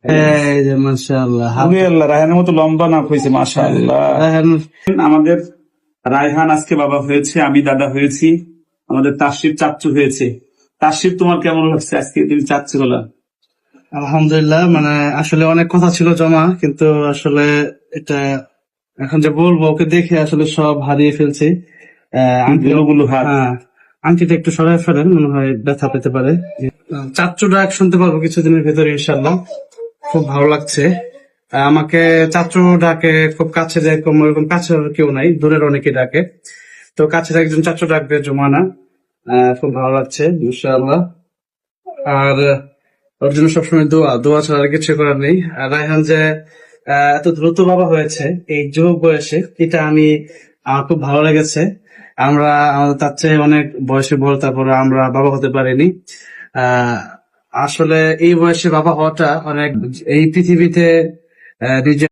এই যে মাশাআল্লাহ ওরে আল্লাহ, রায়হানের মতো লম্বা নাক হয়েছে, মাশাআল্লাহ। আমাদের রায়হান আজকে বাবা হয়েছে, আমি দাদা হয়েছি, আমাদের তাসরিফ চাচ্চু হয়েছে। তাসরিফ, তোমার কেমন লাগছে আজকে তুমি চাচ্চু হলা? আলহামদুলিল্লাহ, মানে আসলে অনেক কথা ছিল জমা, কিন্তু আসলে এটা এখন যে বলবো, ওকে দেখে আসলে সব হারিয়ে ফেলছি। আন্টি, গুলো হাত। হ্যাঁ, আন্টিটা একটু সরাই ফেলেন, মনে হয় ব্যথা পেতে পারে। চাচ্চু ডাক শুনতে পারবো কিছুদিনের ভেতরে ইনশাল্লাহ। খুব ভালো লাগছে। আমাকে চাচ্চু ডাকে খুব কাছে, যেরকম ওরকম কাছে কেউ নাই, দূরের অনেকে ডাকে। তো কাছের একজন চাচ্চু ডাকবে জমানা। খুব ভালো লাগছে ইনশাআল্লাহ। আর ওর জন্য সবসময় দোয়া দোয়া ছাড়া আর কিছু করার নেই। আর রায়হান যে এত দ্রুত বাবা হয়েছে এই যুবক বয়সে, এটা আমার খুব ভালো লেগেছে। আমাদের তার চেয়ে অনেক বয়সে বড়, তারপরে আমরা বাবা হতে পারিনি। আসলে এই বয়সে বাবা হওয়াটা অনেক, এই পৃথিবীতে নিজের